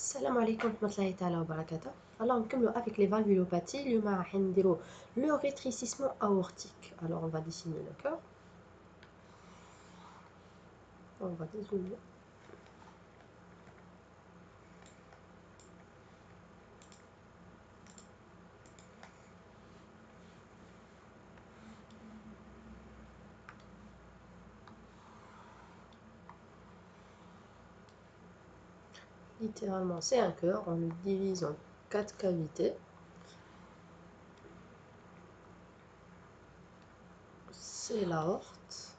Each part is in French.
السلام عليكم ورحمة الله تعالى وبركاته. Alors نكملوا avec les valvulopathies. اليوم راح نديرو le rétrécissement aortique. Alors on va dessiner le cœur. On va dézoomer. Littéralement c'est un cœur, on le divise en 4 cavités. C'est l'aorte.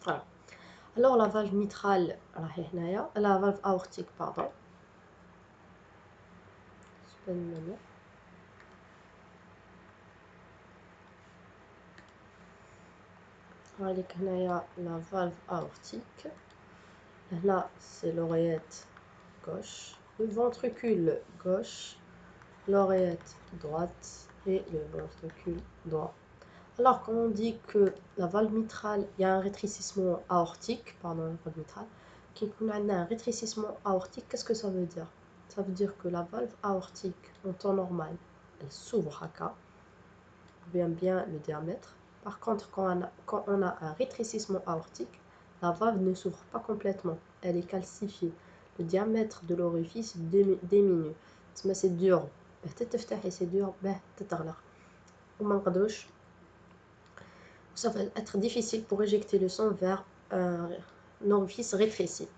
Voilà. Alors la valve mitrale, la valve aortique, pardon. هذيك هنايا la valve aortique. Là c'est l'oreillette gauche, le ventricule gauche, l'oreillette droite et le ventricule droit. Alors quand on dit que la valve mitrale, il y a un rétrécissement aortique, pardon, la valve mitrale, qu'on a un rétrécissement aortique, qu'est-ce que ça veut dire? Ça veut dire que la valve aortique, en temps normal, elle s'ouvre à cas, bien le diamètre. Par contre, quand on a un rétrécissement aortique, la valve ne s'ouvre pas complètement, elle est calcifiée. Le diamètre de l'orifice diminue. C'est dur. C'est dur. Ça va être difficile pour éjecter le sang vers un orifice rétréci.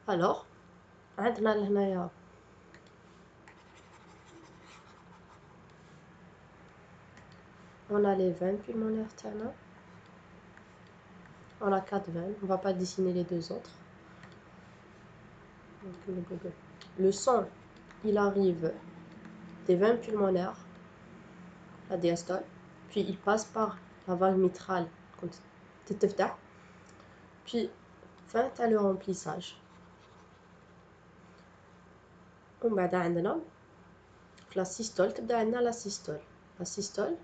Alors, on a les veines pulmonaires. On a 4 veines. On ne va pas dessiner les deux autres. Le sang, il arrive des veines pulmonaires, la diastole, puis il passe par la valve mitrale, puis fin à le remplissage. ومن بعد عندنا la systole. تبدا عندنا la systole. La systole,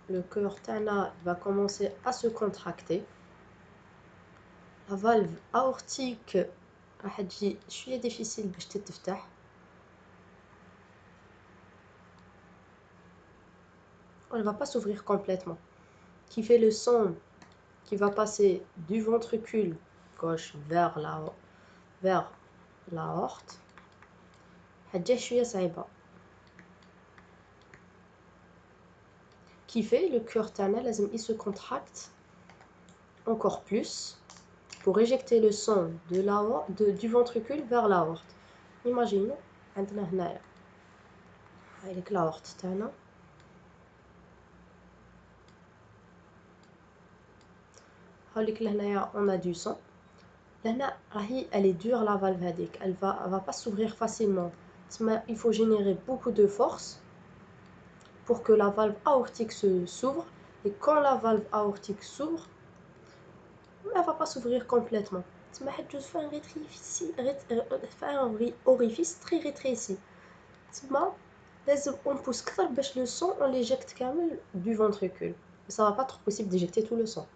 le cœur تاعنا va commencer à se contracter. La valve aortique راح تجي شويه difficile باش تتفتح. Elle ne va pas s'ouvrir complètement. Qui fait le sang qui va passer du ventricule gauche vers l'aorte. حتجي شويه صعيبه. Qui fait le cœur تاعنا لازم il se contracte encore plus pour éjecter le sang du ventricule vers l'aorte. Imaginez عندنا هنايا هايليك l'aorte تاعنا. هاوليك لهنايا on a du sang. لهنا راهي elle est dure la valve هذيك, elle va pas s'ouvrir facilement. Il faut générer beaucoup de force pour que la valve aortique s'ouvre, et quand la valve aortique s'ouvre, elle va pas s'ouvrir complètement. تسمى حتجوز في un orifice très rétréci. تسمى لازم on pousse كثر باش le sang on l'éjecte كامل du ventricule. Mais ça va pas être possible d'éjecter tout le sang.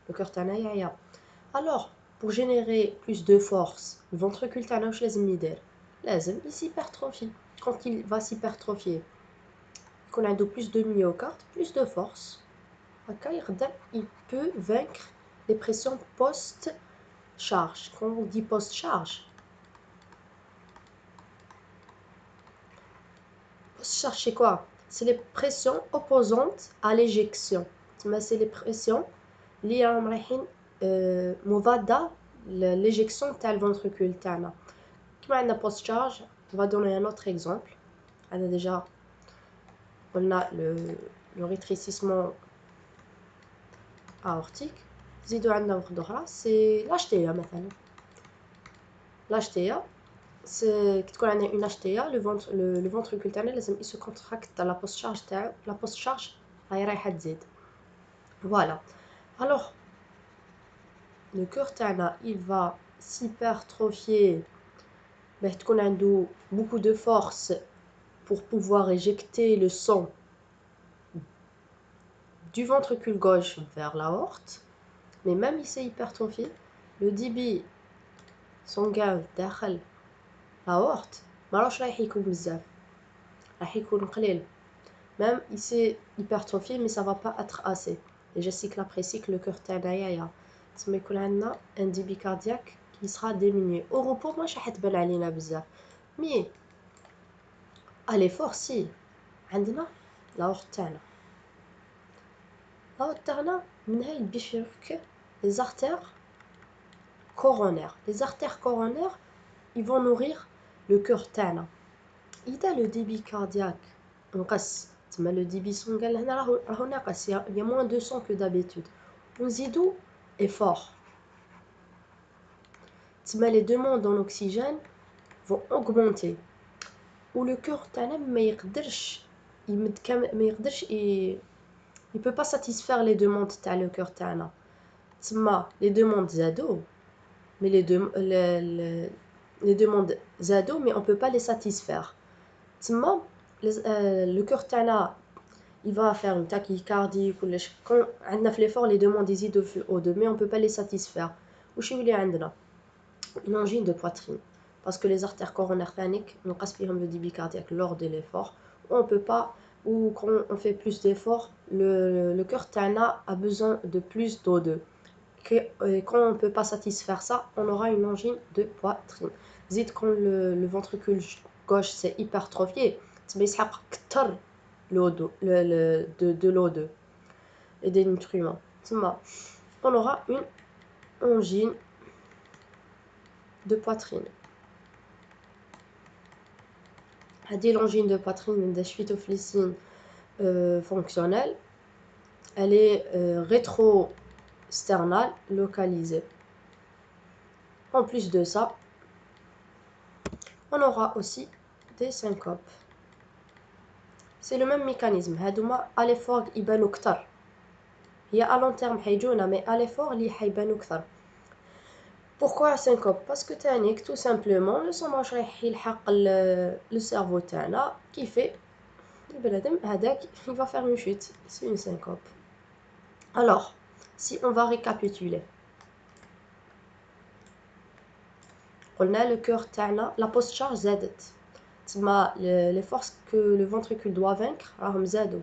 Le cœur تاعنا يعيا. Alors pour générer plus de force, le ventricule تاعنا واش لازم يدير؟ لازم il s'hypertrophie. Quand il va s'hypertrophier, qu'on a plus de myocarde, plus de force, il peut vaincre les pressions post-charge. Quand on dit post-charge, post-charge c'est quoi? C'est les pressions opposantes à l'éjection. C'est les pressions liées à l'éjection de ventricule. Comme on a post-charge, on va donner un autre exemple. On a déjà le rétrécissement aortique. زيدو عندنا واحدة أخرى سي لاشتيا مثلا. لاشتيا سي كي تكون عندنا اون اشتيا لو ventricule تاعنا لازم il se contracte تاع لا بوست شارج تاعو. لا بوست شارج راهي رايحة تزيد. فوالا. Alors le cœur تاعنا il va s'hypertrophier باش تكون عنده beaucoup de force pour pouvoir éjecter le sang du ventricule gauche vers l'aorte. Mais même si c'est hypertrophié, le débit sanguin داخل l'aorte ماراش رايح يكون بزاف، راح يكون قليل. Même il s'est hypertrophié, mais ça va pas être assez. Déjà cycle après cycle, le cœur تاعنا تسمى يكون عندنا un débit cardiaque qui sera diminué. Au repos ماش راح تبان علينا بزاف، mais à l'effort si عندنا l'aorte تاعنا. l'aorte تاعنا من هاي بيشرك les artères coronaires. Les artères coronaires, ils vont nourrir le cœur تاعنا. إذا le débit cardiaque نقص، تسمى le débit sanguin هنا راهو ناقص، il y a moins de sang que d'habitude. ونزيدو effort، تسمى les demandes en oxygène vont augmenter. و le cœur تاعنا ما يقدرش يمد ما يقدرش il peut pas satisfaire les demandes تاع le cœur تاعنا. تسمى les demandes زادو، mais les demandes زادو mais on peut pas les satisfaire. تسمى le cœur تاعنا il va faire une tachycardie كلش. quand عندنا في l'effort les demandes يزيدوا في O2 mais on peut pas les satisfaire. وش يولي عندنا une angine de poitrine parce que les artères coronaires ثانيك نقص فيهم le débit cardiaque lors de l'effort. On peut pas, ou quand on fait plus d'efforts, le cœur تاعنا a besoin de plus d'O2. Et quand on ne peut pas satisfaire ça, on aura une angine de poitrine. Zid quand le ventricule gauche s'est hypertrophié, ça يسحق كتر de l'O2 et des nutriments. On aura une angine de poitrine. هذه l'angine de poitrine des schwitoflissine fonctionnelle, elle est rétro-sternale localisée. En plus de ça, on aura aussi des syncopes. C'est le même mécanisme. هادوما à l'effort يبانو كتر. هي à long terme حيجونا mais à l'effort اللي حيبانو كتر. Pourquoi syncope? Parce que تانيك tout simplement le sang ماش رايح يلحق le cerveau تاعنا qui fait البنادم هذاك il va faire une chute. C'est une syncope. Alors, si on va récapituler. قلنا le cœur تاعنا la post-charge زادت. تسمى les forces que le ventricule doit vaincre راهم زادوا.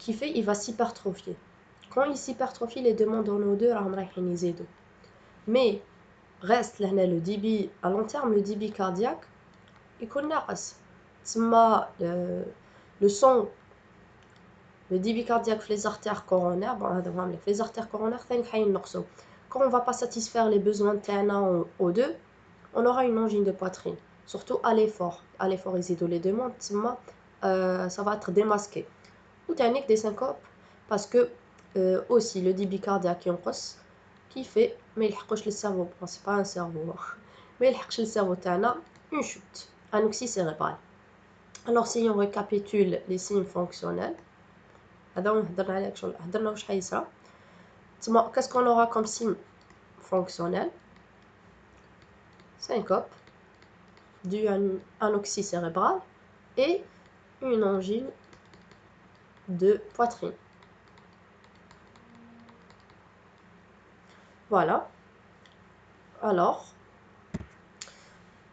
Qui fait il va s'hypertrophier. Quand il s'hypertrophie, les demandes en O2 راهم رايحين يزيدوا. Mais reste لهنا le débit à long terme, le débit cardiaque يكون ناقص. تسمى le sang, le débit cardiaque في les artères coronaires, bon هذا هو عامل les artères coronaires ثاني حينقصوا. Quand on va pas satisfaire les besoins تاعنا en O2, on aura une angine de poitrine. Surtout à l'effort. À l'effort يزيدوا les demandes, تسمى ça va être démasqué. Ou تانيك des syncopes parce que aussi le débit cardiaque ينقص qui fait ما يلحقوش le cerveau. Bon, c'est pas un cerveau. ما يلحقش le cerveau تاعنا une chute, anoxie cérébrale. Alors si on récapitule les signes fonctionnels, هذا هضرنا عليه شغل هضرنا واش حيصرى. تسمى qu'est-ce qu'on aura comme signe fonctionnel? Syncope due à une anoxie cérébrale et une angine de poitrine. Voilà. Alors,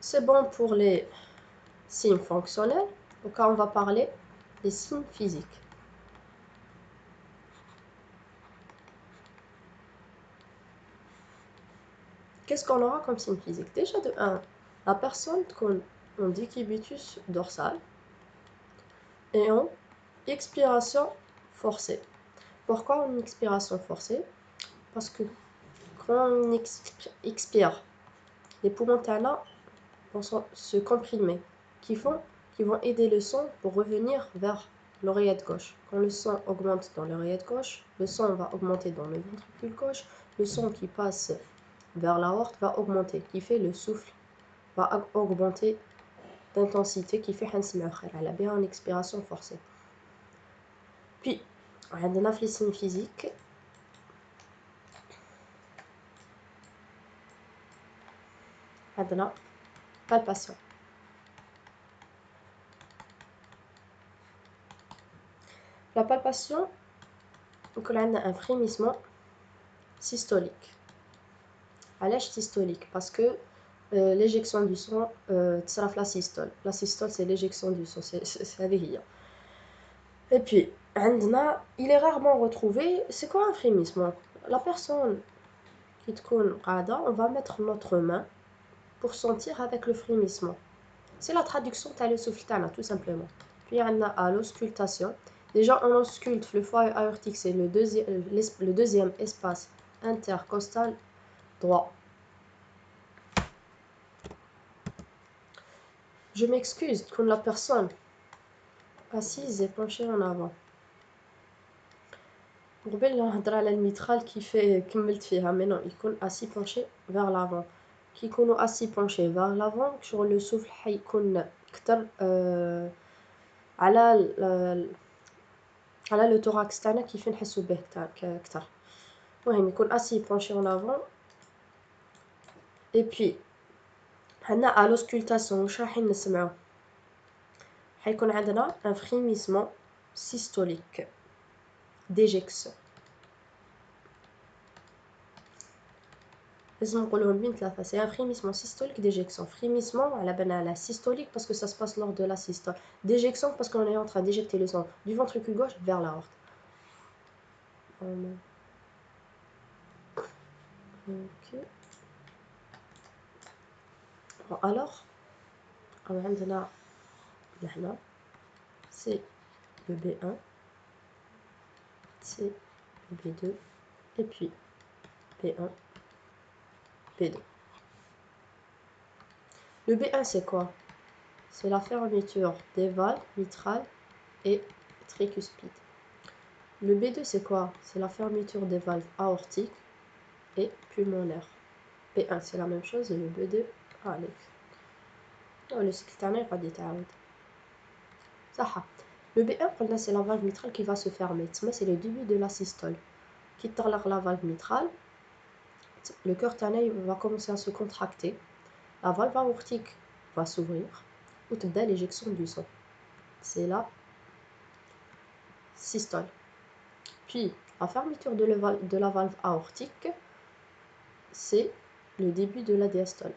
c'est bon pour les signes fonctionnels. Donc, on va parler des signes physiques. Qu'est-ce qu'on aura comme signe physique? Déjà, de 1, la personne qu'on dit décubitus dorsal et en expiration forcée. Pourquoi une expiration forcée? Parce que quand on expire, les poumons tana vont se comprimer, qui vont aider le sang pour revenir vers l'oreillette gauche. Quand le sang augmente dans l'oreillette gauche, le sang va augmenter dans le ventricule gauche, le sang qui passe vers l'aorte va augmenter, qui fait le souffle va augmenter d'intensité, qui fait elle a bien une expiration forcée. Puis, on a les signes physiques. عندنا palpation. La palpation, Donc on a un frémissement systolique. علاش systolique? Parce que l'éjection du sang تصرف la systole. La systole c'est l'éjection du sang, c'est هذه هي. Et puis عندنا il est rarement retrouvé. C'est quoi un frémissement? La personne qui تكون قاعدة, on va mettre notre main pour sentir avec le frémissement. C'est la traduction de le souffle tana, tout simplement. Puis on a l'auscultation. Déjà on ausculte le foie aortique, c'est le deuxième espace intercostal droit. Je m'excuse quand la personne assise et penchée en avant. قبل نهضر على الميترال كيف كملت فيها mais non, يكون assis penché vers l'avant. كي يكونوا assis penché vers l'avant شغل le souffle حيكون كتر على le thorax تاعنا كيف نحسوا به كتر. المهم يكون assis penché en avant. Et puis هنا à l'auscultation واش رايحين نسمعوا؟ حيكون عندنا un frémissement systolique d'éjection. لازم نقولهم بين ثلاثة. C'est un frémissement systolique d'éjection. Frémissement على بالنا على systolique parce que ça se passe lors de la systole. D'éjection parce qu'on est en train d'éjecter le sang du ventricule gauche vers l'aorte. Ok. Bon, alors عندنا لهنا c'est le B1, c'est le B2 et puis B1, B2. Le B1 c'est quoi? C'est la fermeture des valves mitrales et tricuspides. Le B2 c'est quoi? C'est la fermeture des valves aortiques et pulmonaires. B1 c'est la même chose et le B2 عليك. Le cycle تاعنا يقعد يتعاود. صح. Le B1 قلنا c'est la valve mitrale qui va se fermer. C'est le début de la systole. Qui تغلق la valve mitrale, le cœur تاعنا va commencer à se contracter. La valve aortique va s'ouvrir ou تبدا l'éjection du sang. C'est la systole. Puis la fermeture de la valve aortique, c'est le début de la diastole.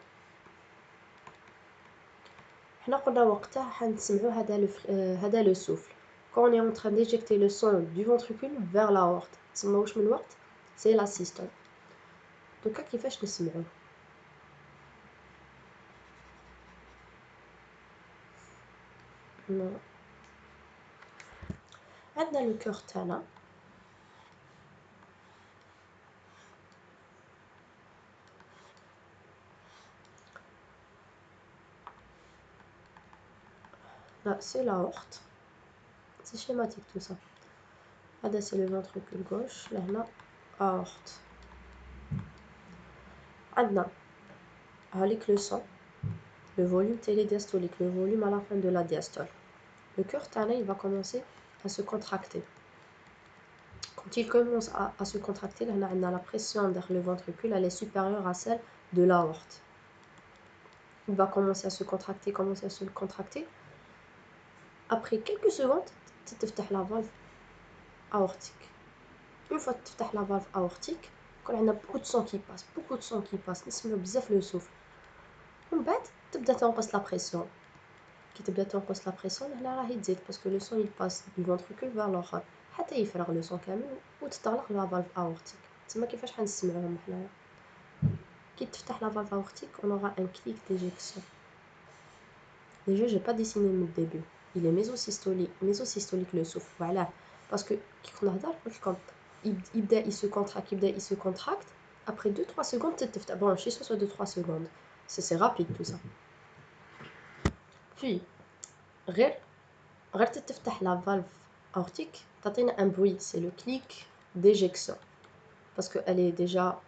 حنا قلنا وقتها حنسمعوا هذا le souffle. Quand on est en train d'éjecter le sang du ventricule vers l'aorte, تسمى واش من وقت؟ C'est la systole. دوكا كيفاش نسمعوه؟ عندنا لو كور تاعنا là c'est l'aorte. C'est schématique tout ça. هذا c'est le ventricule gauche. لهنا aorte. عندنا هاليك le sang, le volume télédiastolique, le volume à la fin de la diastole. Le cœur تاعنا il va commencer à se contracter. Quand il commence à se contracter, là, on a la pression vers le ventricule, elle est supérieure à celle de l'aorte. Il va commencer à se contracter, Après quelques secondes, tu ouvres la valve aortique. Une fois que tu ouvres la valve aortique, on a beaucoup de sang qui passe, نسمعوا بزاف le souffle. ومن بعد تبدا تنقص la pression. كي تبدا تنقص la pression, هنا راهي تزيد parce que le sang il passe du ventricule vers l'oreille. حتى يفرغ لو سون كامل وتطلق لا فالف اورتيك. تما كيفاش حنسمعوهم حنايا؟ كي تفتح لا فالف اورتيك on aura un clic d'éjection. Déjà j'ai pas dessiné من الدébut. Il est mésosystolique le souffle. Voilà. Parce que كي كنا نهضر قلت لكم يبدا il se contracte après 2-3 secondes تفتح. Bon, je suis sûre 2-3 secondes. C'est rapide tout ça. Puis غير تفتح la valve aortique تعطينا un bruit, c'est le clic d'éjection. Parce que elle est déjà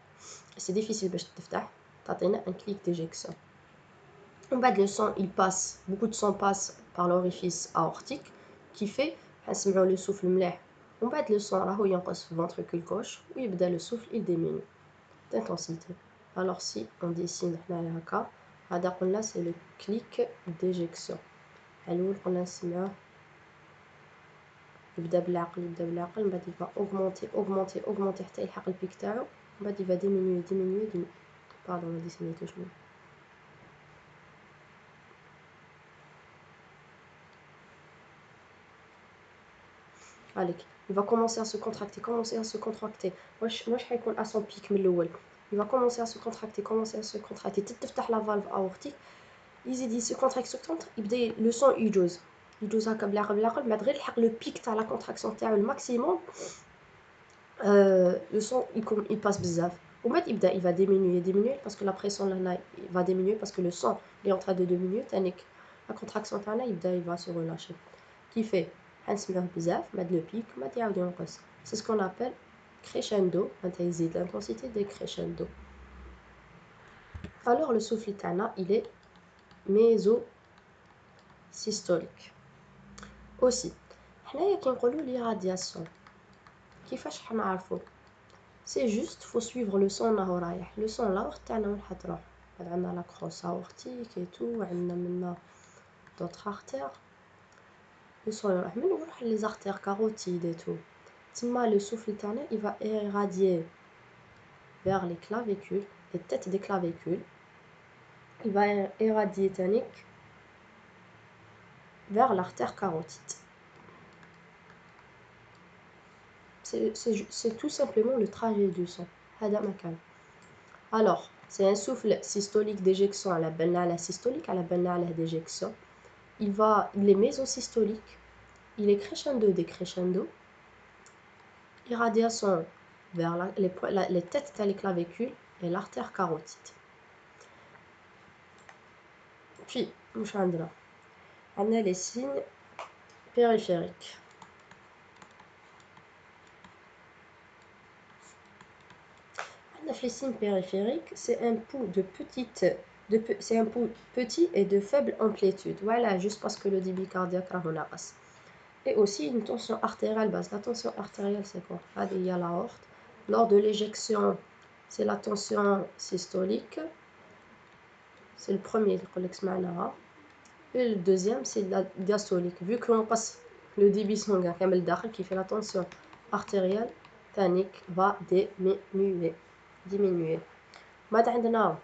c'est difficile باش تفتح. تعطينا un clic d'éjection. En bas le sang il passe, beaucoup de sang passe par l'orifice aortique qui fait حنسمعوا le souffle مليح. En bas le sang راهو ينقص في ventricule gauche ويبدا le souffle il diminue d'intensité. Alors si on dessine حنايا هكا هذا قلنا c'est le clic d'éjection. الأول قلنا نسمعوه يبدا بالعقل من بعد il va augmenter حتى يلحق البيك تاعو من بعد il va diminuer pardon ما ديسينيتوش مليح عليك il va commencer à se contracter واش حيكون à son pic من الاول il va commencer à se contracter تفتح لا فالف اورتيك يزيد se contracte يبدا لو سون يجوز هكا بالعقل بعد غير يلحق لو بيك تاع لا كونتراكسيون تاعو الماكسيموم le son il passe بزاف ومن بعد يبدا il va diminuer parce que la pression là va diminuer parce que le son il est en train de diminuer تانيك la contraction تاعنا يبدا il va se relâcher qui fait حنسمعوه بزاف من بعد لو بيك من بعد يعاود ينقص c'est ce qu'on appelle crescendo معناتها يزيد l'intensité des crescendo alors le souffle تاعنا il est mésosystolique aussi حنايا كي نقولوا لي رادياسيون كيفاش حنعرفوا سي جوست فو سويفر لو سون راهو رايح لو سون لا وقت تاعنا وين حتروح عندنا لا كروس اورتيك اي تو عندنا منا دوطخ ارتير لو سون يروح من يروح لي زارتير كاروتيد اي تو تما لو سوفل تاعنا il va irradier vers les clavicules les têtes des clavicules il va irradier تانيك vers l'artère carotide c'est tout simplement le trajet du son هذا مكان alors c'est un souffle systolique d'éjection على بالنا على systolique على بالنا على d'éjection il est mésosystolique il est crescendo décrescendo irradiation vers les têtes les clavicules et l'artère carotide puis مش عندنا les signes périphériques les signes périphériques c'est un pouls c'est un pouls petit et de faible amplitude voilà juste parce que le débit cardiaque راهو ناقص et aussi une tension artérielle basse. La tension artérielle c'est quoi? Il y a l'aorte. Lors de l'éjection c'est la tension systolique, c'est le premier et le deuxième c'est la diastolique. Vu qu'on passe le débit sanguin qui fait la tension artérielle tanique va diminuer. Maintenant,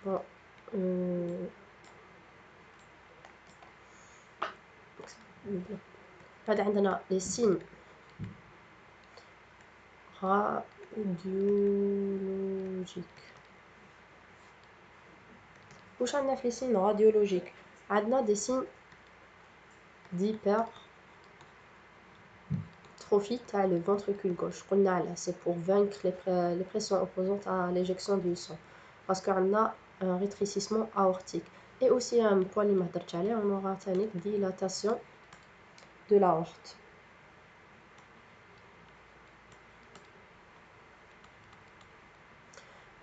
bon, عندنا les signes radiologiques. واش عندنا في les signes radiologiques عندنا des signes d'hypertrophie تاع le ventricule gauche قلنا على c'est pour vaincre les pressions opposantes à l'éjection du sang parce qu'on a un rétrécissement aortique et aussi un point اللي ما هضرتش عليه on aura تاني dilatation de l'aorte.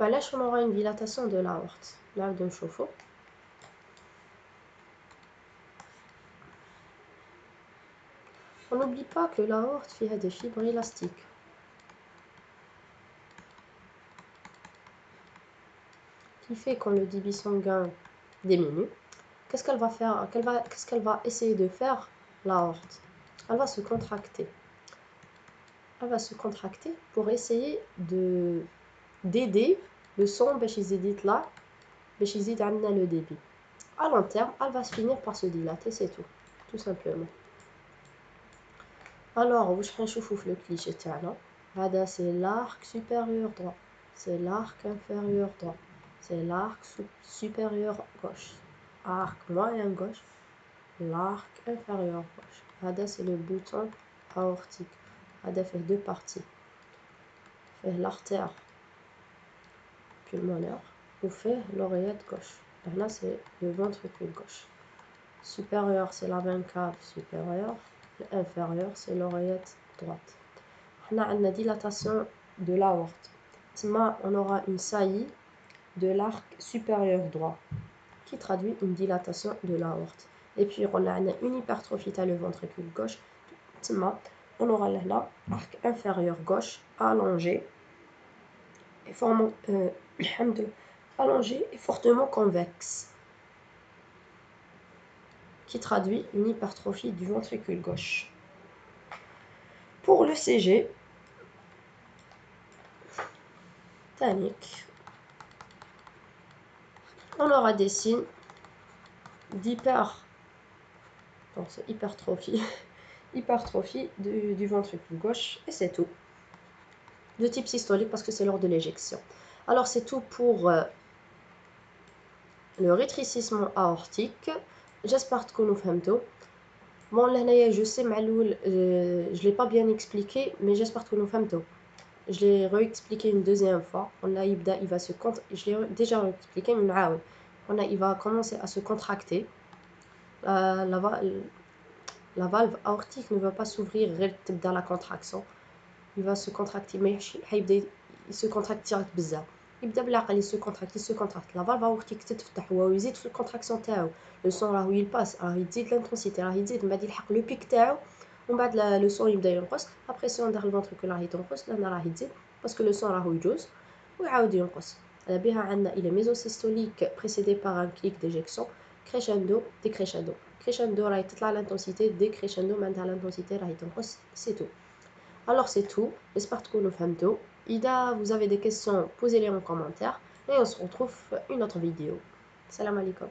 علاش on aura une dilatation de l'aorte نعاودو نشوفو on n'oublie pas que l'aorte فيها des fibres élastiques qui fait quand le débit sanguin diminue qu'est-ce qu'elle va faire qu'est-ce qu'elle va essayer de faire l'aorte elle va se contracter pour essayer d'aider le sang باش يزيد يطلع باش يزيد عندنا le débit à long terme elle va finir par se dilater c'est tout simplement alors واش حنشوفوا في le cliché تاعنا هذا c'est l'arc supérieur droit c'est l'arc inférieur droit c'est l'arc supérieur gauche arc moyen gauche l'arc inférieur gauche هذا c'est le bouton aortique هذا fait deux parties fait l'artère pulmonaire ou fait l'oreillette gauche là c'est le ventricule gauche supérieur c'est la veine cave supérieure inférieur c'est l'oreillette droite on a une dilatation de l'aorte on aura une saillie de l'arc supérieur droit qui traduit une dilatation de l'aorte et puis on a une hypertrophie dans le ventricule gauche on aura là l'arc inférieur gauche allongé et allongé et fortement convexe qui traduit une hypertrophie du ventricule gauche Pour le CG, on aura des signes hypertrophie du ventricule gauche, et c'est tout. De type systolique parce que c'est lors de l'éjection. Alors c'est tout pour le rétrécissement aortique. J'espère que nous فهمتوا. Bon, là, je sais, Maloul, je l'ai pas bien expliqué, mais j'espère que nous فهمتوا. Je l'ai réexpliqué une deuxième fois. On a, il va se je l'ai déjà réexpliqué, mais il va commencer à se contracter. La valve aortique ne va pas s'ouvrir dans la contraction. Il va se contracter, mais il se contracte direct بزاف. يبدا بالعقل il se contracte. La valve aortique تتفتح ويزيد في الكونتراكسيون تاعو. Le son راهو يلباس راهو يزيد l'intensité راهو يزيد من بعد يلحق لو بيك تاعو ومن بعد لو son يبدا ينقص. Après السون داخل الفنتريكول راهي تنقص لأن راهي تزيد باسكو لو son راهو يجوز ويعاود ينقص. على بها عندنا il est mésosystolique précédé par un clic d'éjection crescendo décrescendo. Crescendo راهي تطلع l'intensité, décrescendo معناتها l'intensité راهي تنقص. C'est tout. Alors c'est tout, j'espère que vous فهمتوا. Ida, vous avez des questions, posez-les en commentaire et on se retrouve une autre vidéo. Salam alaikum.